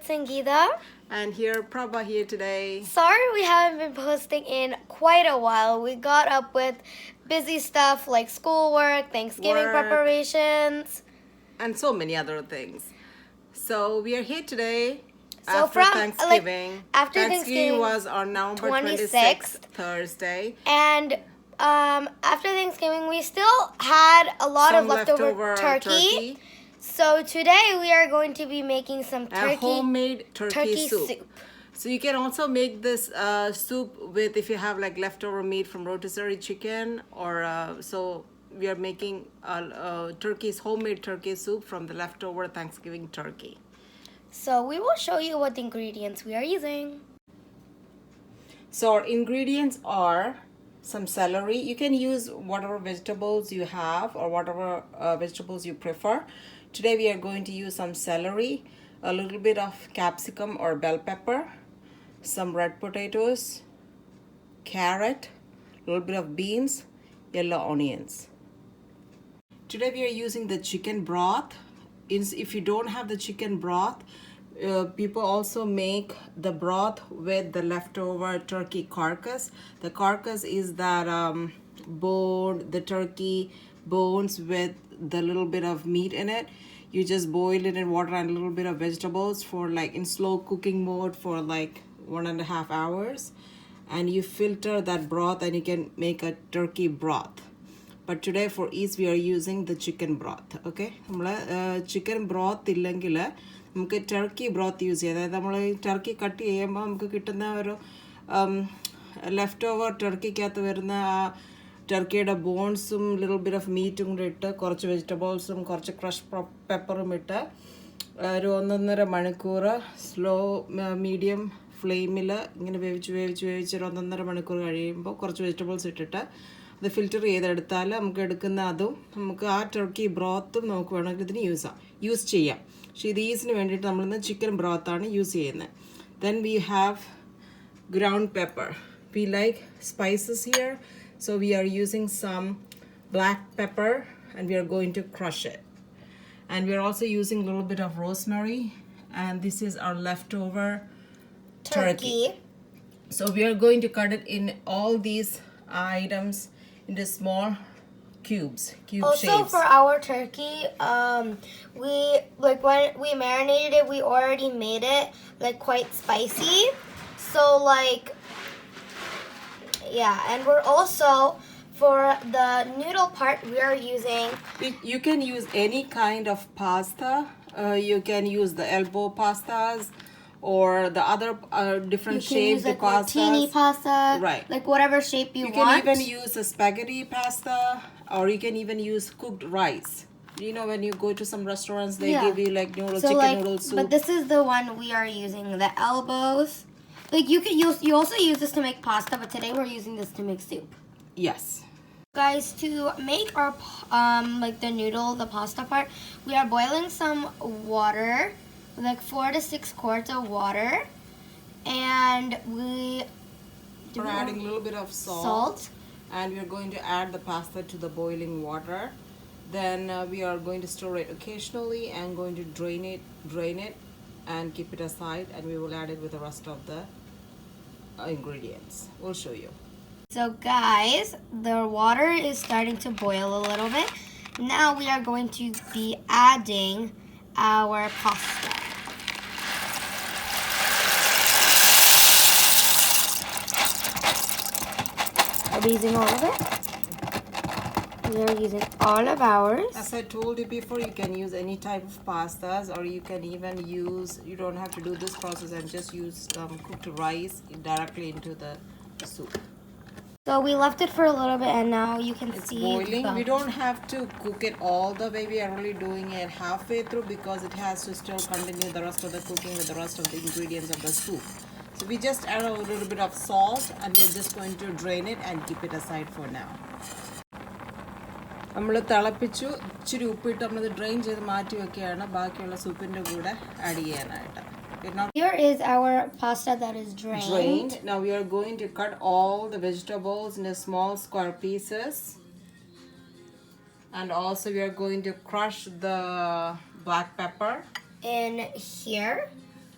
it's Sangeetha. And here, Prabha here today. Sorry we haven't been posting in quite a while. We got up with busy stuff like schoolwork, Thanksgiving preparations, and so many other things. So we are here today after Thanksgiving. After Thanksgiving was on November 26th, Thursday. And after Thanksgiving, we still had a lot of leftover turkey. So today we are going to be making some homemade turkey soup. So you can also make this soup with, if you have like leftover meat from rotisserie chicken, or so we are making homemade turkey soup from the leftover Thanksgiving turkey. So we will show you what the ingredients we are using. So our ingredients are some celery. You can use whatever vegetables you have or whatever vegetables you prefer. Today we are going to use some celery, a little bit of capsicum or bell pepper, some red potatoes, carrot, a little bit of beans, yellow onions. Today we are using the chicken broth. If you don't have the chicken broth, people also make the broth with the leftover turkey carcass. The carcass is that bone, the turkey bones with the little bit of meat in it. You just boil it in water and a little bit of vegetables for like in slow cooking mode for like 1.5 hours, and you filter that broth and you can make a turkey broth. But today for ease we are using the chicken broth. Okay, chicken broth illengil നമുക്ക് Turkey broth use ചെയ്യാം. അതായത് നമ്മൾ Turkey cut ചെയ്യുമ്പോൾ നമുക്ക് കിട്ടുന്ന ഒരു left over ടർക്കിക്കകത്ത് വരുന്ന ആ ടർക്കിയുടെ ബോൺസും ലിറ്റിൽ ബിറ്റ് ഓഫ് മീറ്റും കൂടെ ഇട്ട് കുറച്ച് വെജിറ്റബിൾസും കുറച്ച് ക്രഷ് പെപ്പറും ഇട്ട് ഒരു 1.5 മണിക്കൂർ സ്ലോ മീഡിയം ഫ്ലെയിമിൽ ഇങ്ങനെ വേവിച്ച് ഒരു 1.5 മണിക്കൂർ കഴിയുമ്പോൾ കുറച്ച് വെജിറ്റബിൾസ് ഇട്ടിട്ട് അത് ഫിൽറ്റർ ചെയ്തെടുത്താൽ നമുക്ക് എടുക്കുന്ന അതും നമുക്ക് ആ ടർക്കി ബ്രോത്തും നമുക്ക് വേണമെങ്കിൽ ഇതിന് യൂസ് ചെയ്യാം. പക്ഷേ ഇത് ഈസിന് വേണ്ടിയിട്ട് നമ്മളിന്ന് ചിക്കൻ ബ്രോത്താണ് യൂസ് ചെയ്യുന്നത്. Then we have ground pepper. We like spices here, so we are using some black pepper and we are going to crush it. And we are also using a little bit of rosemary, and this is our leftover turkey. So we are going to cut it in all these items into small cube also shapes. For our turkey, we like when we marinated it, we already made it like quite spicy. So like yeah, and we're also for the noodle part we are using. You can use any kind of pasta. You can use the elbow pastas or the other different shapes of pastas. Martini pasta, right? Like whatever shape you want. You can even use a spaghetti pasta, or you can even use cooked rice. You know, when you go to some restaurants, they give you like chicken noodle soup. But this is the one we are using, the elbows. Like you also use this to make pasta, but today we're using this to make soup. Yes. Guys, to make our like the noodle, the pasta part, we are boiling some water, like 4 to 6 quarts of water, and we're adding a little bit of salt, and we're going to add the pasta to the boiling water. Then we are going to stir it occasionally and going to drain it and keep it aside, and we will add it with the rest of the ingredients. We'll show you. So guys, the water is starting to boil a little bit. Now we are going to be adding our pasta. Are we using all of it? We are using all of ours. As I told you before, you can use any type of pastas, or you can even use, you don't have to do this process and just use cooked rice directly into the soup. So we left it for a little bit, and now you can it's see boiling. We don't have to cook it all the way. We are only doing it halfway through because it has to still continue the rest of the cooking with the rest of the ingredients of the soup. So we just add a little bit of salt, and we're just going to drain it and keep it aside for now. നമ്മൾ തിളപ്പിച്ചു, ഇച്ചിരി ഉപ്പിട്ട് നമ്മളത് drain ചെയ്ത് മാറ്റി വെക്കുകയാണ് ബാക്കിയുള്ള സൂപ്പിൻ്റെ കൂടെ add ചെയ്യാനായിട്ട്. Here is our pasta that is drained. Now we are going to cut all the vegetables into small square pieces. And also we are going to crush the black pepper in here.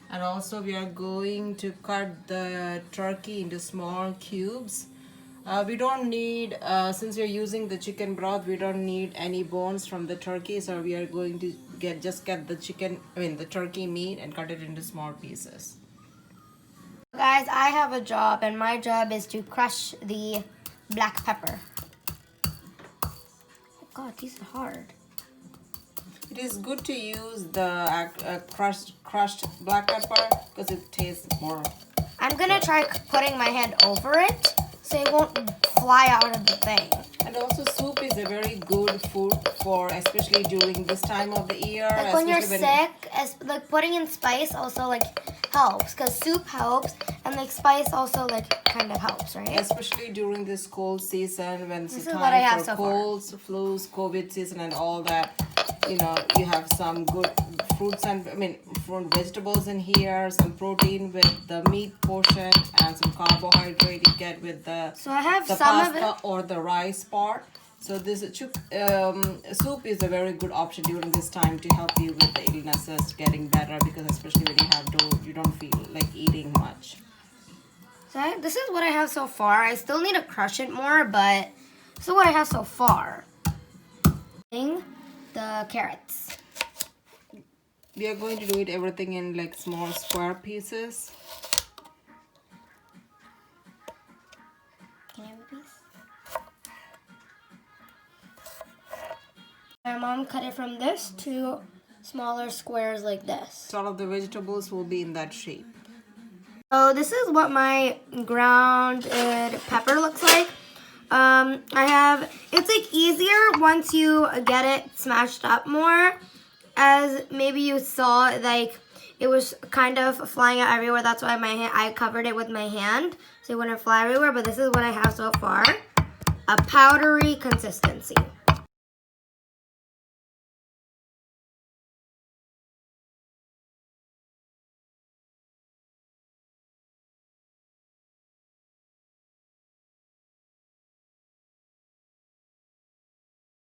And also we are going to cut the turkey into small cubes. We don't need, since we're using the chicken broth, we don't need any bones from the turkey. So we are going to get the the turkey meat and cut it into small pieces. Guys, I have a job, and my job is to crush the black pepper. Oh God, these are hard. It is good to use the crushed black pepper because it tastes more. I'm gonna try putting my hand over it so it won't fly out of the thing. And also soup is a very good food for, especially during this time of the year. Like when you're sick, like putting in spice also like helps, because soup helps and like spice also like kind of helps, right? Especially during this cold season when it's This is what I time have for so colds, flus, COVID season and all that. You know, you have some good fruits and fruit vegetables in here, some protein with the meat portion and some carbohydrate you get with the I have the some of pasta it. or the rice part. So this soup is a very good option during this time to help you with the illnesses getting better, because especially when you don't feel like eating much. So this is what I have so far. I still need to crush it more, but this is what I have so far. The carrots. We are going to do everything in like small square pieces. Can I have a piece? My mom cut it from this to smaller squares like this. So all of the vegetables will be in that shape. So this is what my grounded pepper looks like. It's like easier once you get it smashed up more, as maybe you saw like it was kind of flying out everywhere. That's why I covered it with my hand so it wouldn't fly everywhere, but this is what I have so far. A powdery consistency.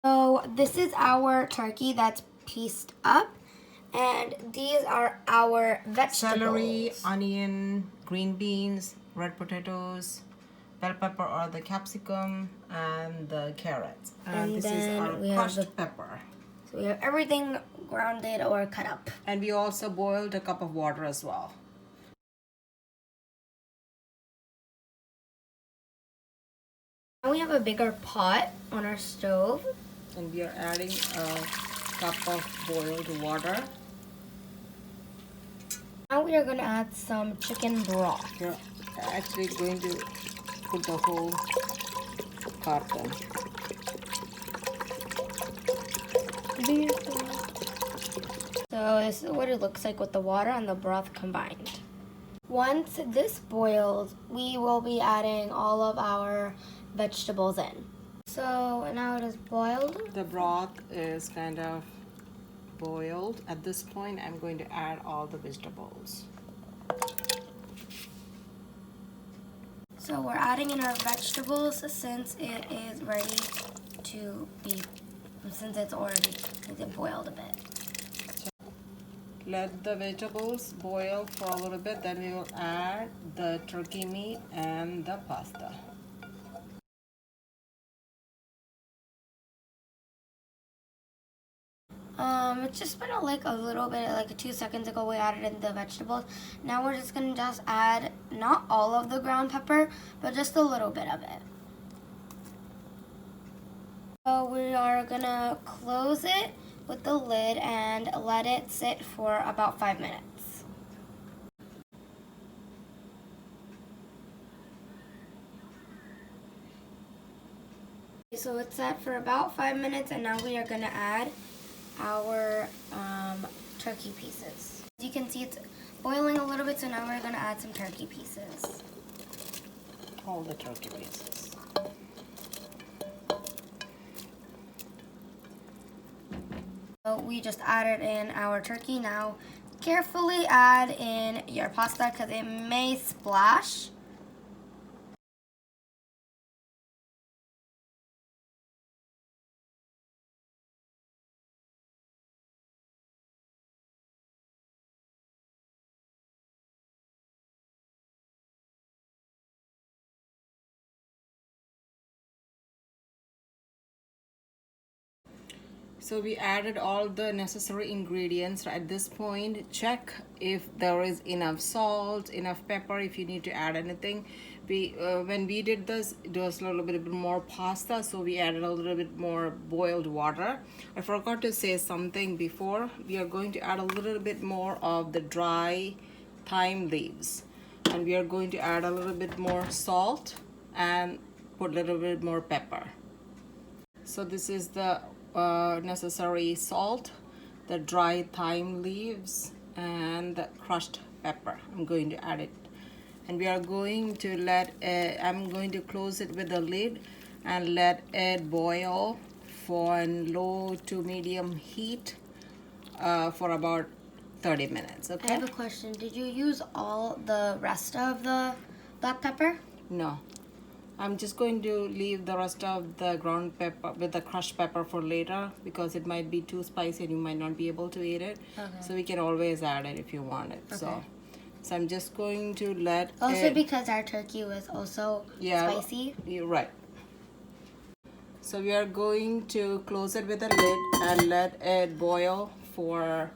So this is our turkey that's pieced up, and these are our vegetables. Celery, onion, green beans, red potatoes, bell pepper or the capsicum, and the carrots. And this is our crushed pepper. So we have everything grounded or cut up. And we also boiled a cup of water as well. Now we have a bigger pot on our stove. And we are adding a cup of boiled water. Now we are going to add some chicken broth. You're actually going to put the whole carton. So this is what it looks like with the water and the broth combined. Once this boils, we will be adding all of our vegetables in. So now it is boiled. The broth is kind of boiled. At this point, I'm going to add all the vegetables. So we're adding in our vegetables since it is ready to be, since it's already boiled a bit. Let the vegetables boil for a little bit, then we will add the turkey meat and the pasta. It's just been like a little bit, like 2 seconds ago we added in the vegetables. Now we're just gonna add not all of the ground pepper, but just a little bit of it. So we are gonna close it with the lid and let it sit for about 5 minutes. So it's set for about 5 minutes, and now we are gonna add our turkey pieces. As you can see, it's boiling a little bit, so now we're gonna add some turkey pieces. All the turkey pieces. So we just added in our turkey. Now carefully add in your pasta because it may splash. So we added all the necessary ingredients. At this point, check if there is enough salt, enough pepper, if you need to add anything. When we did this, it was a little bit more pasta, so we added a little bit more boiled water. I forgot to say something before. We are going to add a little bit more of the dry thyme leaves, and we are going to add a little bit more salt and put a little bit more pepper. So this is the necessary salt, the dry thyme leaves, and the crushed pepper. I'm going to add it, and we are going to I'm going to close it with a lid and let it boil for low to medium heat for about 30 minutes. Okay. I have a question. Did you use all the rest of the black pepper? No. I'm just going to leave the rest of the ground pepper with the crushed pepper for later, because it might be too spicy and you might not be able to eat it. Okay. So we can always add it if you want it. Okay. So I'm just going to let also because our turkey was also spicy. You're right. So we are going to close it with a lid and let it boil for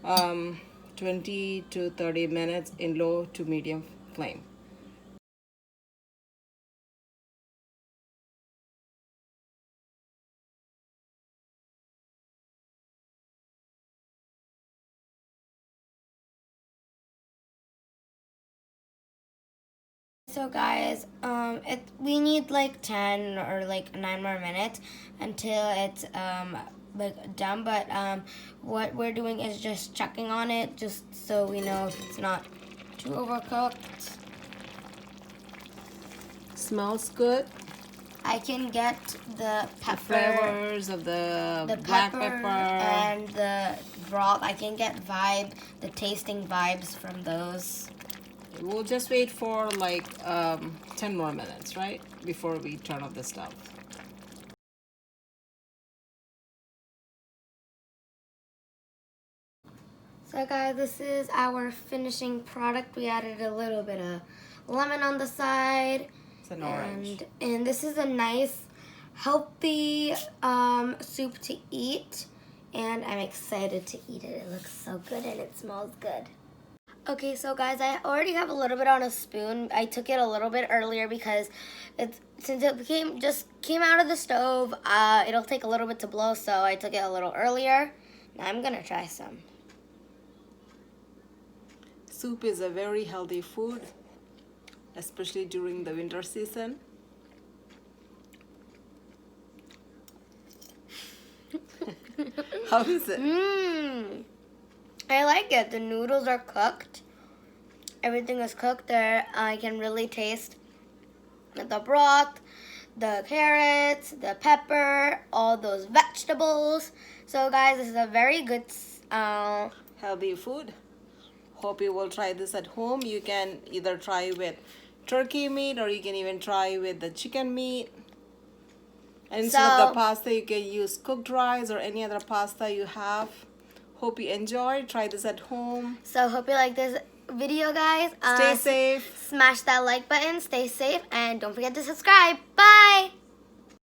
20 to 30 minutes in low to medium flame. So guys, we need like 10 or like 9 more minutes until it's like done. But what we're doing is just checking on it, just so we know if it's not too overcooked. Smells good. I can get the pepper, The flavors of the black pepper and the broth. I can get the tasting vibes from those. We'll just wait for like 10 more minutes, right? Before we turn off the stove. So guys, this is our finishing product. We added a little bit of lemon on the side. It's an orange. And this is a nice, healthy soup to eat. And I'm excited to eat it. It looks so good and it smells good. Okay, so guys, I already have a little bit on a spoon. I took it a little bit earlier because since it just came out of the stove, it'll take a little bit to blow, so I took it a little earlier. Now I'm gonna try some. Soup is a very healthy food, especially during the winter season. How is it? I like it. The noodles are cooked. Everything is cooked there. I can really taste the broth, the carrots, the pepper, all those vegetables. So guys, this is a very good Healthy food. Hope you will try this at home. You can either try with turkey meat, or you can even try with the chicken meat. And instead of the pasta, you can use cooked rice or any other pasta you have. Hope you enjoy. Try this at home. So hope you like this video, guys. Stay safe. Smash that like button. Stay safe. And don't forget to subscribe. Bye.